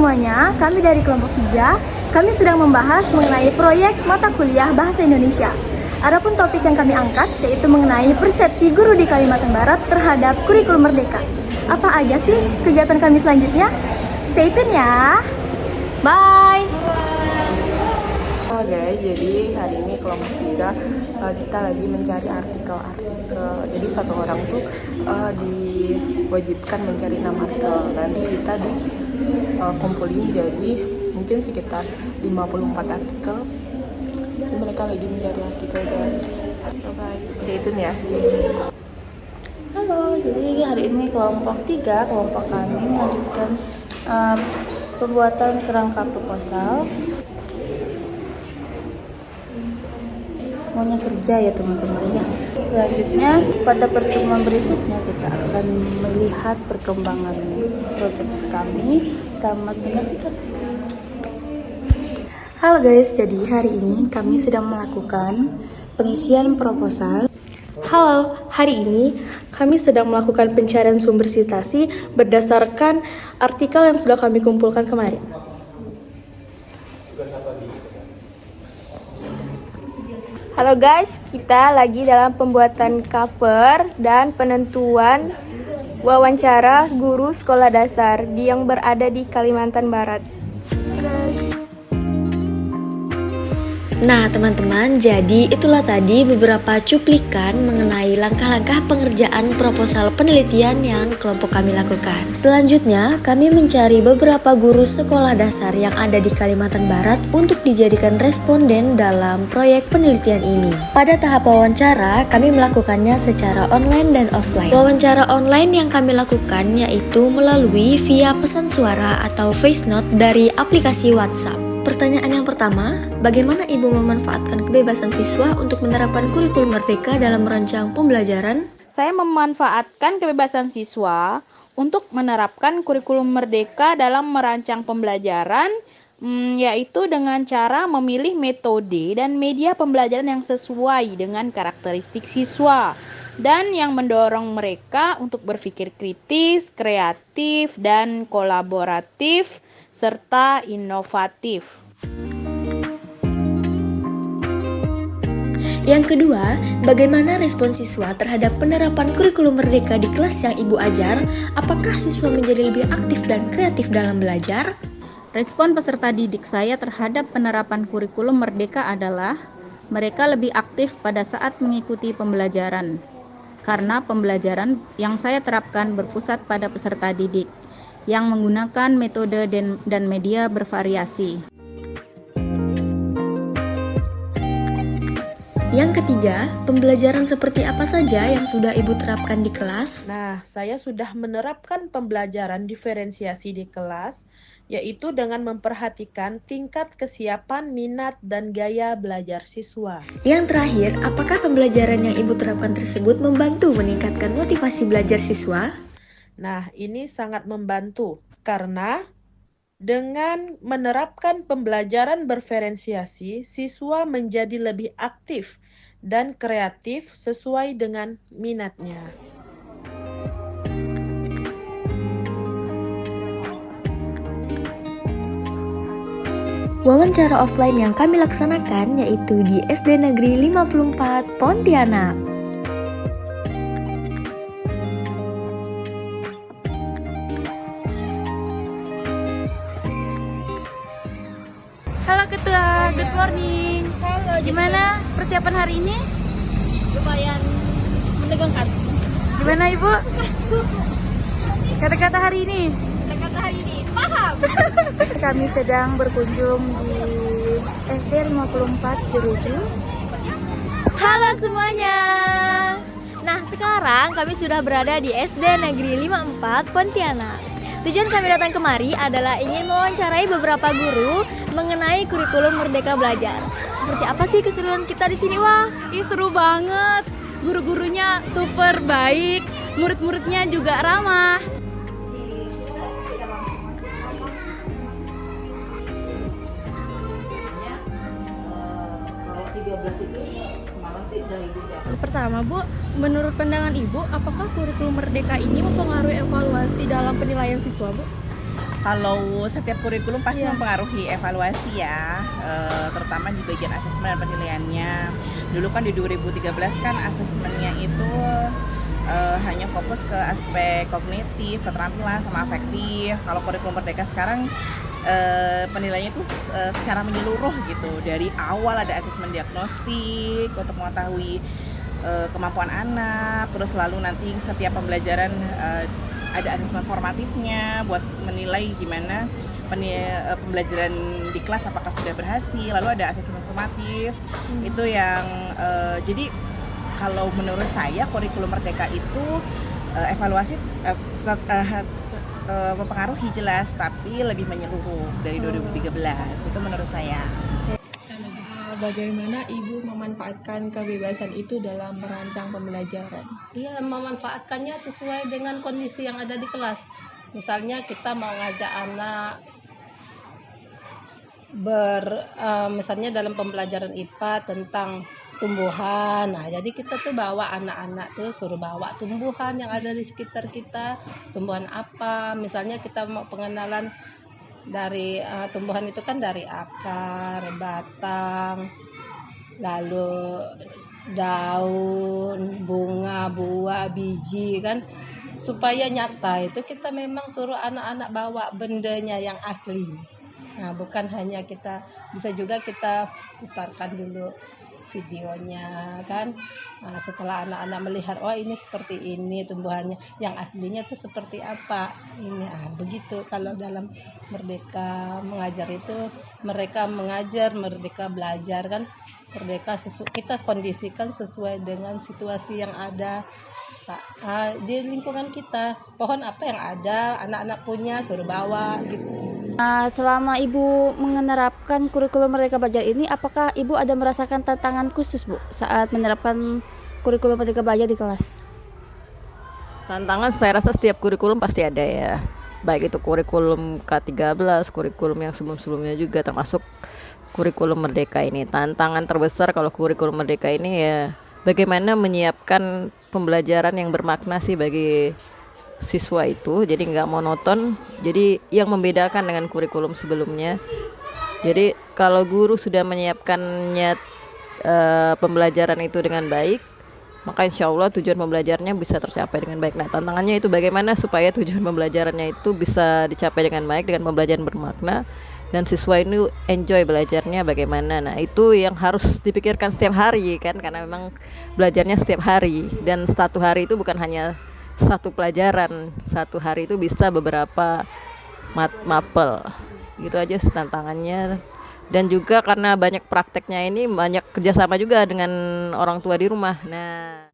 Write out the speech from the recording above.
semuanya, kami dari kelompok 3, kami sedang membahas mengenai proyek mata kuliah Bahasa Indonesia. Adapun topik yang kami angkat yaitu mengenai persepsi guru di Kalimantan Barat terhadap kurikulum merdeka. Apa aja sih kegiatan kami selanjutnya? Stay tune ya. Bye. Halo guys, jadi hari ini kelompok 3 kita lagi mencari artikel. Jadi satu orang tuh diwajibkan mencari 6 artikel. Nanti kita dikumpulin jadi mungkin sekitar 54 artikel. Jadi mereka lagi mencari artikel guys. Bye, stay tune ya. Halo, jadi hari ini kelompok 3, kelompok kami melanjutkan pembuatan kerangka proposal. Semuanya kerja ya teman-teman ya. Selanjutnya pada pertemuan berikutnya kita akan melihat perkembangan proyek kami. Selamat menyaksikan. Halo guys, jadi hari ini kami sedang melakukan pengisian proposal. Halo, hari ini kami sedang melakukan pencarian sumber citasi berdasarkan artikel yang sudah kami kumpulkan kemarin. Halo guys, kita lagi dalam pembuatan cover dan penentuan wawancara guru sekolah dasar yang berada di Kalimantan Barat. Nah teman-teman, jadi itulah tadi beberapa cuplikan mengenai langkah-langkah pengerjaan proposal penelitian yang kelompok kami lakukan. Selanjutnya, kami mencari beberapa guru sekolah dasar yang ada di Kalimantan Barat untuk dijadikan responden dalam proyek penelitian ini. Pada tahap wawancara, kami melakukannya secara online dan offline. Wawancara online yang kami lakukan yaitu melalui via pesan suara atau voice note dari aplikasi WhatsApp. Pertanyaan yang pertama, bagaimana Ibu memanfaatkan kebebasan siswa untuk menerapkan kurikulum merdeka dalam merancang pembelajaran? Saya memanfaatkan kebebasan siswa untuk menerapkan kurikulum merdeka dalam merancang pembelajaran, yaitu dengan cara memilih metode dan media pembelajaran yang sesuai dengan karakteristik siswa dan yang mendorong mereka untuk berpikir kritis, kreatif, dan kolaboratif serta inovatif. Yang kedua, bagaimana respon siswa terhadap penerapan kurikulum merdeka di kelas yang Ibu ajar? Apakah siswa menjadi lebih aktif dan kreatif dalam belajar? Respon peserta didik saya terhadap penerapan kurikulum merdeka adalah mereka lebih aktif pada saat mengikuti pembelajaran. Karena pembelajaran yang saya terapkan berpusat pada peserta didik yang menggunakan metode dan media bervariasi. Yang ketiga, pembelajaran seperti apa saja yang sudah Ibu terapkan di kelas? Nah, saya sudah menerapkan pembelajaran diferensiasi di kelas, yaitu dengan memperhatikan tingkat kesiapan, minat, dan gaya belajar siswa. Yang terakhir, apakah pembelajaran yang Ibu terapkan tersebut membantu meningkatkan motivasi belajar siswa? Nah, ini sangat membantu karena dengan menerapkan pembelajaran berferensiasi, siswa menjadi lebih aktif dan kreatif sesuai dengan minatnya. Wawancara offline yang kami laksanakan yaitu di SD Negeri 54 Pontianak. Halo Ketua, good morning. Halo, Gimana persiapan hari ini? lumayan menegangkan. Gimana Ibu? Kata-kata hari ini? Kata-kata hari ini, paham? Kami sedang berkunjung di SD 54 Jeruju. Halo semuanya. Nah, sekarang kami sudah berada di SD Negeri 54 Pontianak. Tujuan kami datang kemari adalah ingin mewawancarai beberapa guru mengenai kurikulum Merdeka Belajar. Seperti apa sih keseruan kita di sini, Wah? Seru banget. Guru-gurunya super baik, murid-muridnya juga ramah. Pertama, Bu, menurut pandangan Ibu, apakah kurikulum Merdeka ini mempengaruhi evaluasi dalam penilaian siswa, Bu? Kalau setiap kurikulum pasti Iya. mempengaruhi evaluasi ya, terutama di bagian asesmen dan penilaiannya. Dulu kan di 2013 kan asesmennya itu hanya fokus ke aspek kognitif, keterampilan, sama afektif. Kalau kurikulum merdeka sekarang penilaiannya itu secara menyeluruh gitu. Dari awal ada asesmen diagnostik untuk mengetahui kemampuan anak, terus lalu nanti setiap pembelajaran ada asesmen formatifnya buat menilai gimana pembelajaran di kelas apakah sudah berhasil. Lalu ada asesmen sumatif, itu yang jadi kalau menurut saya kurikulum merdeka itu evaluasi mempengaruhi jelas, tapi lebih menyeluruh dari 2013 itu menurut saya. Bagaimana Ibu memanfaatkan kebebasan itu dalam merancang pembelajaran? Iya, memanfaatkannya sesuai dengan kondisi yang ada di kelas. Misalnya kita mau ngajak anak misalnya dalam pembelajaran IPA tentang tumbuhan. Nah, jadi kita tuh bawa anak-anak tuh suruh bawa tumbuhan yang ada di sekitar kita. Tumbuhan apa? Misalnya kita mau pengenalan dari tumbuhan itu kan dari akar, batang, lalu daun, bunga, buah, biji kan, supaya nyata itu kita memang suruh anak-anak bawa bendanya yang asli. Nah, bukan hanya kita, bisa juga kita putarkan dulu videonya kan. Nah, setelah anak-anak melihat, oh ini seperti ini tumbuhannya, yang aslinya tuh seperti apa ini. Begitu kalau dalam Merdeka Mengajar itu, mereka mengajar, merdeka belajar kan. Merdeka kita kondisikan sesuai dengan situasi yang ada di lingkungan kita. Pohon apa yang ada, anak-anak punya suruh bawa gitu. Selama Ibu menerapkan kurikulum Merdeka Belajar ini, apakah Ibu ada merasakan tantangan khusus, Bu, saat menerapkan kurikulum Merdeka Belajar di kelas? Tantangan saya rasa setiap kurikulum pasti ada ya. Baik itu kurikulum K13, kurikulum yang sebelum-sebelumnya juga, termasuk kurikulum Merdeka ini. Tantangan terbesar kalau kurikulum Merdeka ini ya bagaimana menyiapkan pembelajaran yang bermakna sih bagi siswa itu, jadi nggak monoton. Jadi yang membedakan dengan kurikulum sebelumnya, jadi kalau guru sudah menyiapkannya pembelajaran itu dengan baik, maka insya Allah tujuan pembelajarannya bisa tercapai dengan baik. Nah, tantangannya itu bagaimana supaya tujuan pembelajarannya itu bisa dicapai dengan baik, dengan pembelajaran bermakna, dan siswa ini enjoy belajarnya bagaimana. Nah, itu yang harus dipikirkan setiap hari kan, karena memang belajarnya setiap hari, dan satu hari itu bukan hanya satu pelajaran, satu hari itu bisa beberapa mapel. Gitu aja sih tantangannya. Dan juga karena banyak prakteknya ini, banyak kerjasama juga dengan orang tua di rumah. Nah,